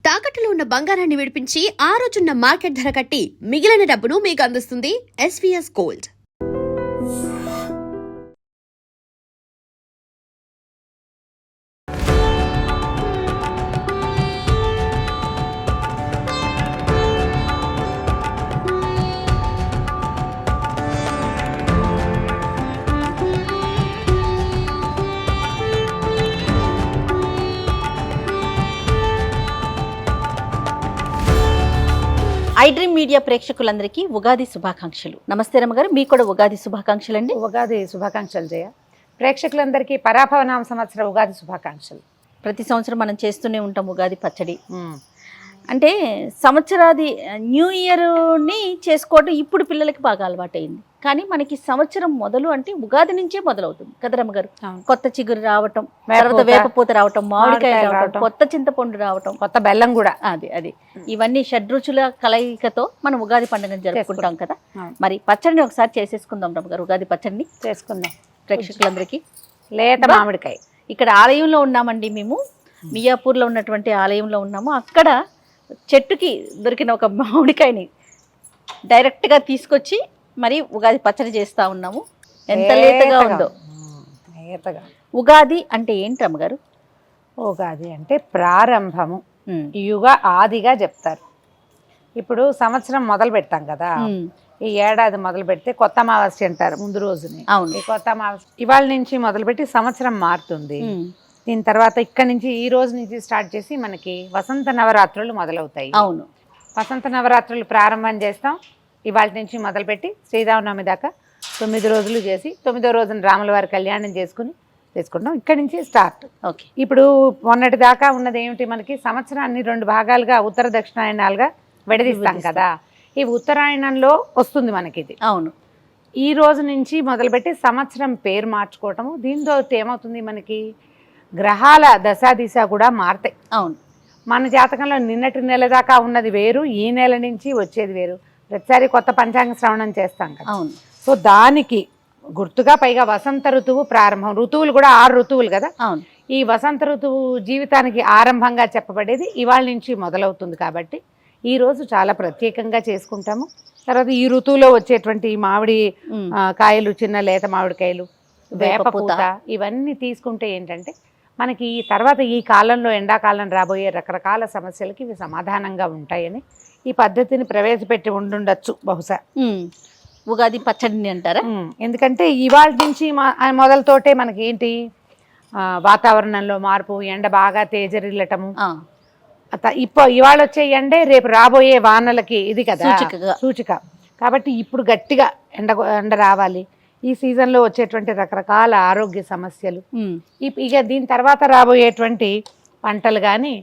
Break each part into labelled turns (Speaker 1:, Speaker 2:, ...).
Speaker 1: తాకట్టులో ఉన్న బంగారాన్ని విడిపించి ఆ రోజున్న మార్కెట్ ధర కట్టి మిగిలిన డబ్బును మీకు అందిస్తుంది ఎస్వీఎస్ గోల్డ్.
Speaker 2: ఐడ్రీమ్ మీడియా ప్రేక్షకులందరికీ ఉగాది శుభాకాంక్షలు. నమస్తే రమ్మగారు, మీకు కూడా ఉగాది శుభాకాంక్షలు అండి.
Speaker 3: ఉగాది శుభాకాంక్షలు జయ. ప్రేక్షకులందరికీ పరాభవనామ సంవత్సర ఉగాది శుభాకాంక్షలు.
Speaker 2: ప్రతి సంవత్సరం మనం చేస్తూనే ఉంటాం ఉగాది పచ్చడి. అంటే సంవత్సరాది న్యూ ఇయర్ని చేసుకోవడం ఇప్పుడు పిల్లలకి బాగా అలవాటైంది. కానీ మనకి సంవత్సరం మొదలు అంటే ఉగాది నుంచే మొదలవుతుంది కదా రమ్మగారు. కొత్త చిగురు రావటం, తర్వాత వేపపూత రావటం, మామిడికాయ రావటం, కొత్త చింతపండు రావటం,
Speaker 3: కొత్త బెల్లం కూడా,
Speaker 2: అది ఇవన్నీ షడ్రుచుల కలయికతో మనం ఉగాది పండుగను జరుపుకుంటాం కదా. మరి పచ్చడిని ఒకసారి చేసేసుకుందాం రమ్మగారు. ఉగాది పచ్చడిని
Speaker 3: చేసుకుందాం
Speaker 2: ప్రేక్షకులందరికీ.
Speaker 3: లేత మామిడికాయ.
Speaker 2: ఇక్కడ ఆలయంలో ఉన్నామండి మేము, మియాపూర్లో ఉన్నటువంటి ఆలయంలో ఉన్నాము. అక్కడ చెట్టుకి దొరికిన ఒక మామిడికాయని డైరెక్ట్గా తీసుకొచ్చి మరి ఉగాది పచ్చడి చేస్తూ ఉన్నాము. ఎంత లేతగా ఉందో. ఉగాది అంటే ఏంటి అమ్మగారు?
Speaker 3: ఉగాది అంటే ప్రారంభము, యుగ ఆదిగా చెప్తారు. ఇప్పుడు సంవత్సరం మొదలు పెడతాం కదా, ఈ ఏడాది మొదలు పెడితే కొత్త అమావాస్య అంటారు ముందు రోజుని.
Speaker 2: అవును,
Speaker 3: ఈ కొత్త అమావాస్య ఇవాళ నుంచి మొదలుపెట్టి సంవత్సరం మారుతుంది. దీని తర్వాత ఇక్కడ నుంచి ఈ రోజు నుంచి స్టార్ట్ చేసి మనకి వసంత నవరాత్రులు మొదలవుతాయి.
Speaker 2: అవును,
Speaker 3: వసంత నవరాత్రులు ప్రారంభం చేస్తాం. ఇవాళ నుంచి మొదలుపెట్టి శ్రీరామనవమి దాకా 9 రోజులు చేసి 9వ రోజున రాముల వారి కళ్యాణం చేసుకుంటాం. ఇక్కడి నుంచి స్టార్ట్.
Speaker 2: ఓకే.
Speaker 3: ఇప్పుడు మొన్నటి దాకా ఉన్నది ఏమిటి, మనకి సంవత్సరాన్ని 2 భాగాలుగా ఉత్తర దక్షిణాయనాలుగా విడదీస్తాం కదా. ఈ ఉత్తరాయణంలో వస్తుంది మనకి ఇది.
Speaker 2: అవును.
Speaker 3: ఈ రోజు నుంచి మొదలుపెట్టి సంవత్సరం పేరు మార్చుకోవటము. దీంతో ఏమవుతుంది, మనకి గ్రహాల దశాదిశ కూడా మారుతాయి.
Speaker 2: అవును.
Speaker 3: మన జాతకంలో నిన్నటి నెల దాకా ఉన్నది వేరు, ఈ నెల నుంచి వచ్చేది వేరు. ప్రతిసారి కొత్త పంచాంగ శ్రవణం చేస్తాం కదా.
Speaker 2: అవును.
Speaker 3: సో దానికి గుర్తుగా పైగా వసంత ఋతువు ప్రారంభం. ఋతువులు కూడా 6 ఋతువులు కదా.
Speaker 2: అవును.
Speaker 3: ఈ వసంత ఋతువు జీవితానికి ఆరంభంగా చెప్పబడేది ఇవాళ నుంచి మొదలవుతుంది. కాబట్టి ఈ రోజు చాలా ప్రత్యేకంగా చేసుకుంటాము. తర్వాత ఈ ఋతువులో వచ్చేటువంటి మామిడి కాయలు, చిన్న లేత మామిడికాయలు, వేపపూత, ఇవన్నీ తీసుకుంటే ఏంటంటే మనకి ఈ తర్వాత ఈ కాలంలో ఎండాకాలం రాబోయే రకరకాల సమస్యలకి ఇవి సమాధానంగా ఉంటాయని ఈ పద్ధతిని ప్రవేశపెట్టి ఉండుండొచ్చు బహుశా.
Speaker 2: ఉగాది పచ్చడిని అంటారా?
Speaker 3: ఎందుకంటే ఇవాళ నుంచి మొదలతోటే మనకి ఏంటి, వాతావరణంలో మార్పు, ఎండ బాగా తేజరిల్లటము. ఇవాళ వచ్చే ఎండే రేపు రాబోయే వానలకి ఇది కదా సూచిక. కాబట్టి ఇప్పుడు గట్టిగా ఎండ రావాలి. ఈ సీజన్లో వచ్చేటువంటి రకరకాల ఆరోగ్య సమస్యలు, ఇక దీని తర్వాత రాబోయేటువంటి పంటలు కానీ,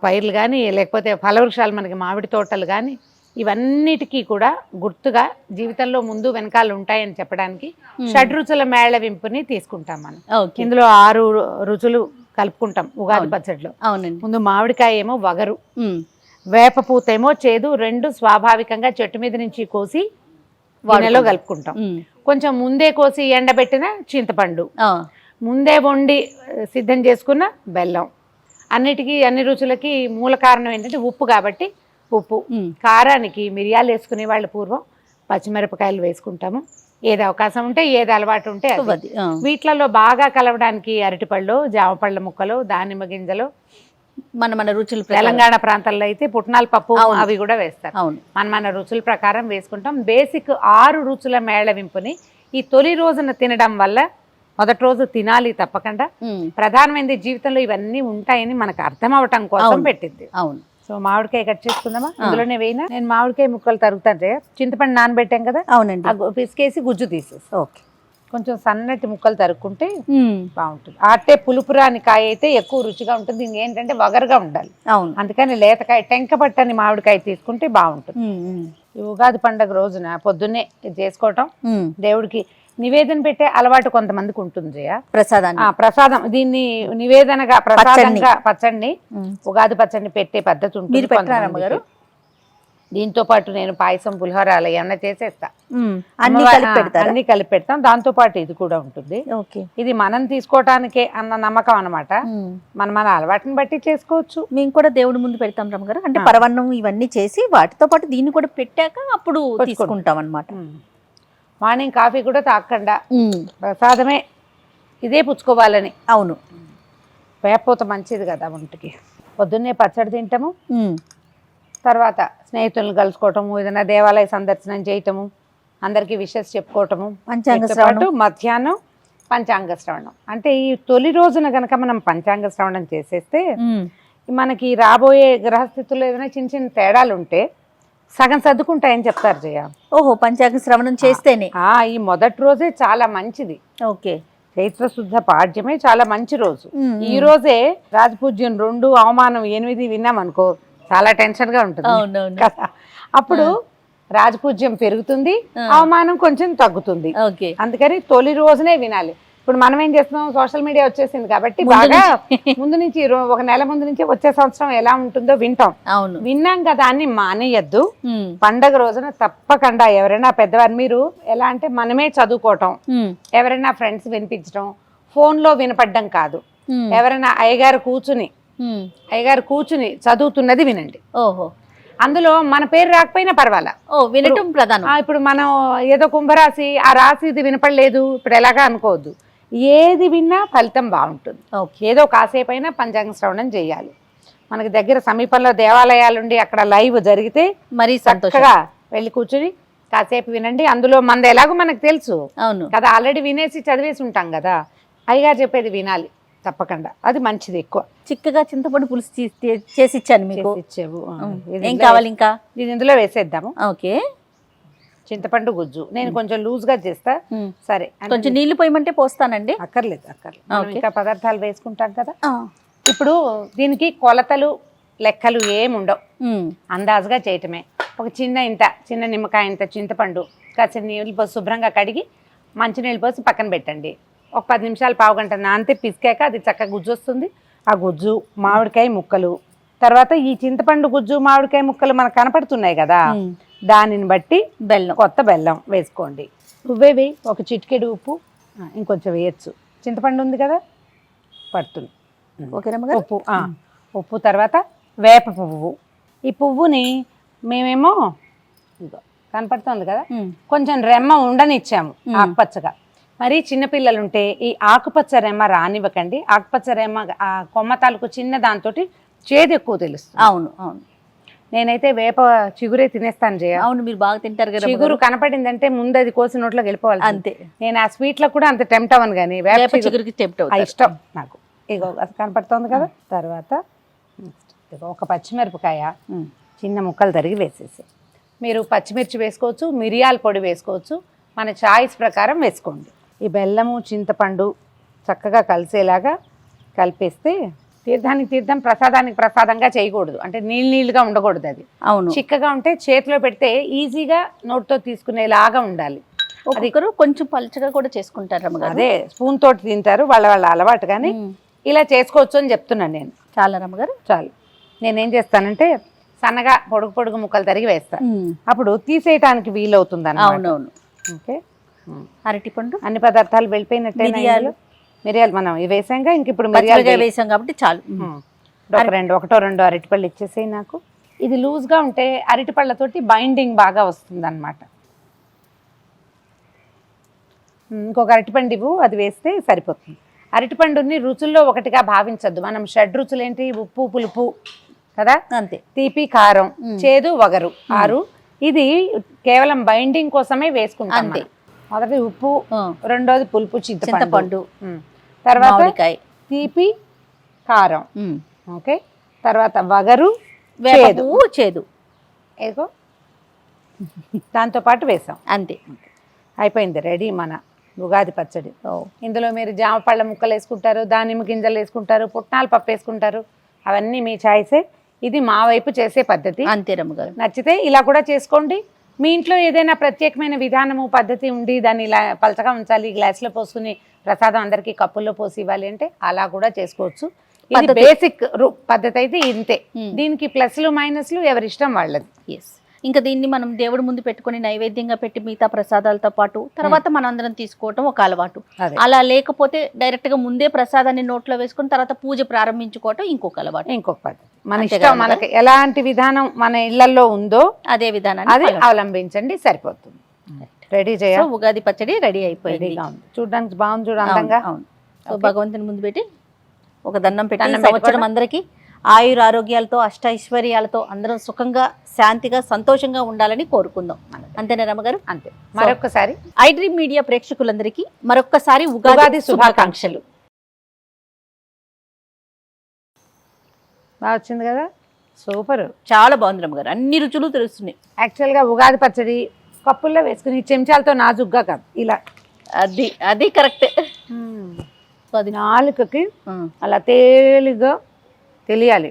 Speaker 3: పైర్లు కానీ, లేకపోతే ఫలవృక్షాలు, మనకి మామిడి తోటలు కానీ, ఇవన్నిటికీ కూడా గుర్తుగా జీవితంలో ముందు వెనకాల ఉంటాయని చెప్పడానికి షడ్రుచుల మేళవింపుని తీసుకుంటాం మనం. ఇందులో 6 రుచులు కలుపుకుంటాం ఉగాది పచ్చడిలో.
Speaker 2: అవునండి.
Speaker 3: ముందు మామిడికాయ ఏమో వగరు, వేపపూత ఏమో చేదు. 2 స్వాభావికంగా చెట్టు మీద నుంచి కోసి వానలో కలుపుకుంటాం. కొంచెం ముందే కోసి ఎండబెట్టిన చింతపండు, ముందే వండి సిద్ధం చేసుకున్న బెల్లం. అన్ని రుచులకి మూల కారణం ఏంటంటే ఉప్పు. కాబట్టి ఉప్పు, కారానికి మిరియాలు వేసుకునే వాళ్ళు పూర్వం పచ్చిమిరపకాయలు వేసుకుంటాము. ఏది అవకాశం ఉంటే, ఏది అలవాటు ఉంటే అది. వీటిలలో బాగా కలవడానికి అరటిపళ్ళు, జామపళ్ళ ముక్కలు, దానిమ్మ గింజలు,
Speaker 2: మన రుచులు.
Speaker 3: తెలంగాణ ప్రాంతాల్లో అయితే పుట్నాల పప్పు అవి కూడా వేస్తారు. మన రుచుల ప్రకారం వేసుకుంటాం. బేసిక్ 6 రుచుల మేళవింపుని ఈ తొలి రోజున తినడం వల్ల, మొదటి రోజు తినాలి తప్పకుండా, ప్రధానమైనది జీవితంలో ఇవన్నీ ఉంటాయని మనకు అర్థం అవటం కోసం పెట్టింది.
Speaker 2: అవును.
Speaker 3: సో మామిడికాయ కట్ చేసుకుందామా? అందులోనే వేయినా నేను మామిడికాయ ముక్కలు తరుగుతాను. చింతపండు నానబెట్టాం కదా.
Speaker 2: అవునండి.
Speaker 3: పిసికేసి గుజ్జు తీసేసి
Speaker 2: ఓకే,
Speaker 3: కొంచెం సన్నటి ముక్కలు తరుక్కుంటే బాగుంటుంది. అట్టే పులుపురాని కాయ అయితే ఎక్కువ రుచిగా ఉంటుంది. దీనికి ఏంటంటే వగరుగా ఉండాలి.
Speaker 2: అవును.
Speaker 3: అందుకని లేతకాయ, టెంక పట్టని మామిడికాయ తీసుకుంటే బాగుంటుంది. ఈ ఉగాది పండుగ రోజున పొద్దున్నే చేసుకోవటం, దేవుడికి నివేదన పెట్టే అలవాటు కొంతమందికి ఉంటుంది. ప్రసాదం దీన్ని నివేదనగా, ప్రసాదంగా పచ్చడిని, ఉగాది పచ్చడిని పెట్టే పద్ధతి ఉంటుంది. దీంతో పాటు నేను పాయసం పులిహోర అలా ఏమన్నా చేసేస్తా.
Speaker 2: అన్ని కలిపి పెడతారా?
Speaker 3: అన్ని కలిపి పెడతాం. దాంతో పాటు ఇది కూడా ఉంటుంది.
Speaker 2: ఓకే.
Speaker 3: ఇది మనం తీసుకోవటానికే అన్న నమ్మకం అన్నమాట. మన అలవాటుని బట్టి చేసుకోవచ్చు.
Speaker 2: మేము కూడా దేవుడి ముందు పెడతాం రమ్మగారు. అంటే పరవన్నం ఇవన్నీ చేసి వాటితో పాటు దీన్ని కూడా పెట్టాక అప్పుడు తీసుకుంటాం అన్నమాట.
Speaker 3: మార్నింగ్ కాఫీ కూడా తాగకుండా ప్రసాదమే ఇదే పుచ్చుకోవాలని.
Speaker 2: అవును,
Speaker 3: వేపూత మంచిది కదా ఒంటికి. పొద్దున్నే పచ్చడి తింటాము, తర్వాత స్నేహితులను కలుసుకోవటము, ఏదైనా దేవాలయ సందర్శనం చేయటము, అందరికీ విషెస్ చెప్పుకోవటము, పాటు మధ్యాహ్నం పంచాంగ శ్రవణం. అంటే ఈ తొలి రోజున గనక మనం పంచాంగ శ్రవణం చేసేస్తే మనకి రాబోయే గ్రహస్థితుల్లో ఏదైనా చిన్న చిన్న తేడాలు ఉంటే సగం సర్దుకుంటాయని చెప్తారు జయ.
Speaker 2: ఓహో, పంచాంగ శ్రవణం చేస్తేనే
Speaker 3: ఈ మొదటి రోజే చాలా మంచిది.
Speaker 2: ఓకే.
Speaker 3: చైత్ర శుద్ధ పాడ్యమే చాలా మంచి రోజు. ఈ రోజే రాజపూజ్యం 2 అవమానం 8 విన్నాం అనుకో, చాలా టెన్షన్ గా ఉంటుంది కదా. అప్పుడు రాజపూజ్యం పెరుగుతుంది, అవమానం కొంచెం తగ్గుతుంది. అందుకని తొలి రోజునే వినాలి. ఇప్పుడు మనం ఏం చేస్తున్నాం, సోషల్ మీడియా వచ్చేసింది కాబట్టి బాగా ముందు నుంచి ఒక నెల ముందు నుంచి వచ్చే సంవత్సరం ఎలా ఉంటుందో వింటాం. విన్నాం కదా అని మానేయద్దు. పండగ రోజున తప్పకుండా ఎవరైనా పెద్దవారు, మీరు ఎలా అంటే మనమే చదువుకోవటం, ఎవరైనా ఫ్రెండ్స్ వినిపించడం, ఫోన్ లో వినపడ్డం కాదు. ఎవరైనా అయ్యగారు కూర్చుని చదువుతున్నది వినండి.
Speaker 2: ఓహో,
Speaker 3: అందులో మన పేరు రాకపోయినా పర్వాలా,
Speaker 2: వినటం ప్రధానం.
Speaker 3: ఇప్పుడు మనం ఏదో కుంభరాశి, ఆ రాశి ఇది వినపడలేదు ఇప్పుడు ఎలాగా అనుకోవద్దు. ఏది విన్నా ఫలితం బాగుంటుంది. ఏదో కాసేపు అయినా పంచాంగ శ్రవణం చేయాలి. మనకి దగ్గర సమీపంలో దేవాలయాలుండి అక్కడ లైవ్ జరిగితే మరి చక్కగా వెళ్ళి కూర్చుని కాసేపు వినండి. అందులో మనది ఎలాగో మనకు తెలుసు కదా, ఆల్రెడీ వినేసి చదివేసి ఉంటాం కదా. అయ్యగారు చెప్పేది వినాలి తప్పకుండా, అది మంచిది. ఎక్కువ
Speaker 2: చిక్కగా చింతపండు పులుసు చేసి ఇచ్చాను మీకు.
Speaker 3: ఇచ్చావు.
Speaker 2: ఏం కావాలి ఇంకా?
Speaker 3: ఇది ఇందులో వేసేద్దాము.
Speaker 2: ఓకే.
Speaker 3: చింతపండు గుజ్జు నేను కొంచెం లూజ్ గా చేస్తా. సరే,
Speaker 2: కొంచెం నీళ్లు పోయమంటే పోస్తానండి.
Speaker 3: అక్కర్లేదు. ఇంకా పదార్థాలు వేసుకుంటాం కదా. ఇప్పుడు దీనికి కొలతలు లెక్కలు ఏముండవు, అందాజుగా చేయటమే. ఒక చిన్న నిమ్మకాయ ఇంత చింతపండు కాసిన నీళ్ళు పోసి శుభ్రంగా కడిగి మంచినీళ్ళు పోసి పక్కన పెట్టండి. ఒక 10 నిమిషాలు పావుగంట నానితే పిసికాక అది చక్కగా గుజ్జు వస్తుంది. ఆ గుజ్జు, మామిడికాయ ముక్కలు, తర్వాత ఈ చింతపండు గుజ్జు మామిడికాయ ముక్కలు మనకు కనపడుతున్నాయి కదా, దానిని బట్టి కొత్త బెల్లం వేసుకోండి. ఉవ్వేవి ఒక చిటికెడు ఉప్పు, ఇంకొంచెం వేయచ్చు. చింతపండు ఉంది కదా పడుతుంది. ఉప్పు తర్వాత వేప పువ్వు. ఈ పువ్వుని మేమేమో ఇదిగో కనపడుతుంది కదా, కొంచెం రెమ్మ ఉండనిచ్చాము ఆకుపచ్చగా. మరి చిన్నపిల్లలు ఉంటే ఈ ఆకుపచ్చ రెమ్మ రానివ్వకండి. ఆకుపచ్చ రెమ్మ కొమ్మ తాలూకు చిన్న దాంతో చేదు ఎక్కువ తెలుస్తుంది.
Speaker 2: అవును.
Speaker 3: నేనైతే వేప చిగురే తినేస్తాను జయ.
Speaker 2: అవును, మీరు బాగా తింటారు కదా.
Speaker 3: చిగురు కనపడిందంటే ముందు అది కోసి నోట్లోకి వెళ్ళిపోవాలి అంతే. నేను ఆ స్వీట్ లో కూడా అంత టెంప్ట్ అవ్వను, కానీ వేప చిగురికి టెంప్ట్ ఇష్టం నాకు. ఇగో కనపడుతోంది కదా. తర్వాత ఒక పచ్చిమిరపకాయ చిన్న ముక్కలు తరిగి వేసేసి, మీరు పచ్చిమిర్చి వేసుకోవచ్చు, మిరియాల పొడి వేసుకోవచ్చు, మన చాయిస్ ప్రకారం వేసుకోండి. ఈ బెల్లము చింతపండు చక్కగా కలిసేలాగా కలిపేస్తే, తీర్థానికి తీర్థం ప్రసాదానికి ప్రసాదంగా చేయకూడదు, అంటే నీళ్ళుగా ఉండకూడదు. అది అవును చిక్కగా ఉంటే చేతిలో పెడితే ఈజీగా నోటితో తీసుకునేలాగా ఉండాలి.
Speaker 2: ఒకరు కొంచెం పలుచగా కూడా చేసుకుంటారు.
Speaker 3: అదే స్పూన్ తోటి తింటారు, వాళ్ళ అలవాటు. కానీ ఇలా చేసుకోవచ్చు అని చెప్తున్నాను నేను.
Speaker 2: చాలా రమ్మగారు
Speaker 3: చాలు. నేనేం చేస్తానంటే సన్నగా పొడుగు ముక్కలు తరిగి వేస్తాను, అప్పుడు తీసేయటానికి వీలవుతుంది అన్నమాట.
Speaker 2: అవునవును.
Speaker 3: ఓకే.
Speaker 2: అరటిపండు,
Speaker 3: అన్ని పదార్థాలు వెళ్ళిపోయినట్టే. మిరియాలు మనం ఇవి వేసాంగా, ఇంక ఇప్పుడు మిరియాలు
Speaker 2: వేసాం కాబట్టి చాలు.
Speaker 3: ఒకటో రెండో అరటిపళ్ళు ఇచ్చేసేయి నాకు. ఇది లూజ్గా ఉంటే అరటిపళ్ళతోటి బైండింగ్ బాగా వస్తుంది అన్నమాట. ఇంకొక అరటిపండు ఇవ్వు, అది వేస్తే సరిపోతుంది. అరటిపండుని రుచుల్లో ఒకటిగా భావించద్దు. మనం 6 రుచులు ఏంటి, ఉప్పు పులుపు కదా, అంతే, తీపి కారం చేదు వగరు 6. ఇది కేవలం బైండింగ్ కోసమే వేసుకుంటాం. మొదటి ఉప్పు, రెండోది పులుపు చింతపండు, తర్వాత తీపి కారం, ఓకే, తర్వాత వగరు
Speaker 2: చేదు
Speaker 3: ఏదో దాంతో పాటు వేసాం.
Speaker 2: అంతే,
Speaker 3: అయిపోయింది, రెడీ మన ఉగాది పచ్చడి. ఇందులో మీరు జామ పళ్ళ ముక్కలు వేసుకుంటారు, దానిమ్మ గింజలు వేసుకుంటారు, పుట్నాల పప్పు వేసుకుంటారు, అవన్నీ మీ చాయిసే. ఇది మా వైపు చేసే పద్ధతి.
Speaker 2: అంతే రమ్మగారు.
Speaker 3: నచ్చితే ఇలా కూడా చేసుకోండి. మీ ఇంట్లో ఏదైనా ప్రత్యేకమైన విధానము పద్ధతి ఉండి దాన్ని ఇలా పలచగా ఉంచాలి, గ్లాసులో పోసుకుని ప్రసాదం అందరికీ కప్పుల్లో పోసి ఇవ్వాలి అంటే అలా కూడా చేసుకోవచ్చు. ఇది బేసిక్ పద్ధతి అయితే ఇంతే. దీనికి ప్లస్లు మైనస్లు ఎవరి ఇష్టం వాళ్ళది.
Speaker 2: ఇంకా దీన్ని మనం దేవుడి ముందు పెట్టుకొని నైవేద్యంగా పెట్టి మిగతా ప్రసాదాలతో పాటు తర్వాత మనందరం తీసుకోవటం ఒక అలవాటు.
Speaker 3: అదే.
Speaker 2: అలా లేకపోతే డైరెక్ట్ గా ముందే ప్రసాదాన్ని నోట్లో వేసుకొని తర్వాత పూజ ప్రారంభించుకోవటం ఇంకొక అలవాటు.
Speaker 3: ఇంకొక పద్ధతి మన ఇష్టం, మనకి ఎలాంటి విధానం మన ఇళ్లలో ఉందో
Speaker 2: అదే విధానాన్ని
Speaker 3: అది అవలంబించండి, సరిపోతుంది. రెడీ
Speaker 2: సో
Speaker 3: చేయాలి.
Speaker 2: ఉగాది పచ్చడి రెడీ అయిపోయింది.
Speaker 3: రెడీగా ఉంది, చూడడానికి బాగుంది, చూడ అందంగా.
Speaker 2: అవును. సో భగవంతుని ముందు పెట్టి ఒక దండం పెట్టి
Speaker 3: దండం
Speaker 2: సంవత్సరం
Speaker 3: పెట్టుకోవడం.
Speaker 2: అందరికీ ఆయుర ఆరోగ్యాలతో అష్టైశ్వర్యాలతో అందరం సుఖంగా శాంతిగా సంతోషంగా ఉండాలని కోరుకుందాం. అంతేనా రమ్మగారు?
Speaker 3: అంతే. మరొకసారి
Speaker 2: ఐ డ్రీమ్ మీడియా ప్రేక్షకులందరికీ మరొక్కసారి ఉగాది శుభాకాంక్షలు.
Speaker 3: బాగా వచ్చింది కదా, సూపర్.
Speaker 2: చాలా బాగుంది రమ్మగారు, అన్ని రుచులు తెలుస్తున్నాయి.
Speaker 3: యాక్చువల్గా ఉగాది పచ్చడి కప్పుల్లో వేసుకుని చెంచాలతో నాజుగ్గా కాదు, ఇలా
Speaker 2: అది అది కరెక్టే. అది
Speaker 3: నాలుకకి అలా తేలిగ్గా తెలియాలి,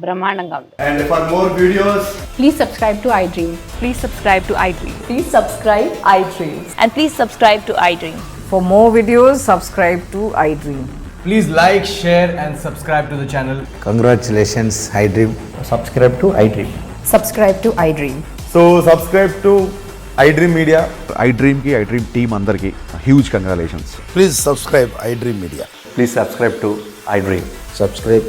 Speaker 3: బ్రహ్మాండంగా ఉంది.
Speaker 4: And for more videos,
Speaker 5: Please subscribe to iDream.
Speaker 6: Please subscribe to iDream.
Speaker 5: Please subscribe iDream.
Speaker 6: And please subscribe to iDream.
Speaker 5: For more videos, subscribe to iDream.
Speaker 4: please like, share and subscribe to the channel.
Speaker 7: Congratulations, iDream.
Speaker 4: Subscribe to iDream.
Speaker 5: Subscribe to iDream.
Speaker 4: So subscribe to iDream Media.
Speaker 8: iDream ki iDream team andarki huge congratulations.
Speaker 7: Please subscribe iDream Media.
Speaker 9: Please subscribe to iDream.
Speaker 7: Subscribe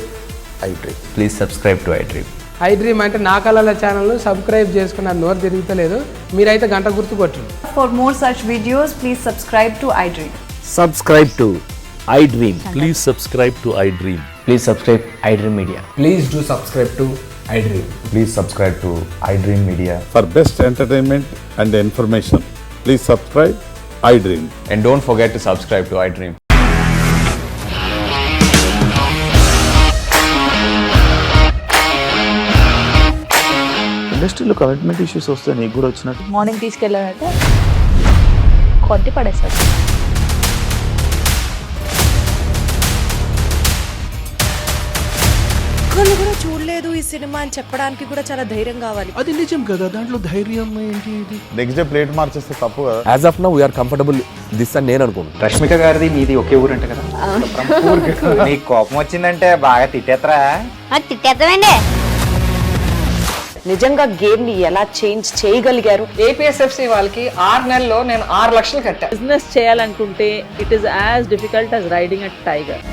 Speaker 7: iDream.
Speaker 9: Please subscribe to iDream.
Speaker 10: iDream అంటే నా కళల channel subscribe చేసుకున్న నోరు తిరుగుతలేదు, మీరైతే గంట గుర్తు కొట్టండి.
Speaker 5: For more such videos, please subscribe to iDream.
Speaker 9: Subscribe to iDream. Please subscribe to iDream. Please subscribe iDream Media.
Speaker 4: Please do subscribe to iDream.
Speaker 9: Please subscribe to iDream Media.
Speaker 8: For best entertainment and information, please subscribe iDream.
Speaker 9: And don't forget to subscribe to iDream.
Speaker 8: ఇండస్ట్రీలో commitment issues వస్తే నీకు కూడా వచ్చినట్టు
Speaker 2: morning తీసుకెళ్ళాలంటే కొట్టి పడేస్తారు.
Speaker 6: ఒక్కళ్ళు కూడా చూడలేదు ఈ సినిమా అని చెప్పడానికి కూడా చాలా ధైర్యం కావాలి.
Speaker 4: అది నిజం కదా, దాంట్లో ధైర్యం ఏంటి? ఇది
Speaker 8: నెక్స్ట్ డే ప్లేట్ మార్చేస్తే తప్పు కదా.
Speaker 9: As of now, we are comfortable this అని నేను అనుకుంటున్నాను.
Speaker 11: రష్మిక గారిది మీది ఒకే ఊరంట కదా? నీకు కోపం వచ్చిందంటే బాగా తిట్టేత్తరా?
Speaker 2: తిట్టేద్దామండి.
Speaker 6: నిజంగా గేమ్ ని ఎలా చేంజ్ చేయగలిగారు?
Speaker 5: APSFC వాళ్ళకి 6 నెలల్లో నేను 6 లక్షలు కట్టా. బిజినెస్ చేయాలనుకుంటే it is as difficult as riding a tiger.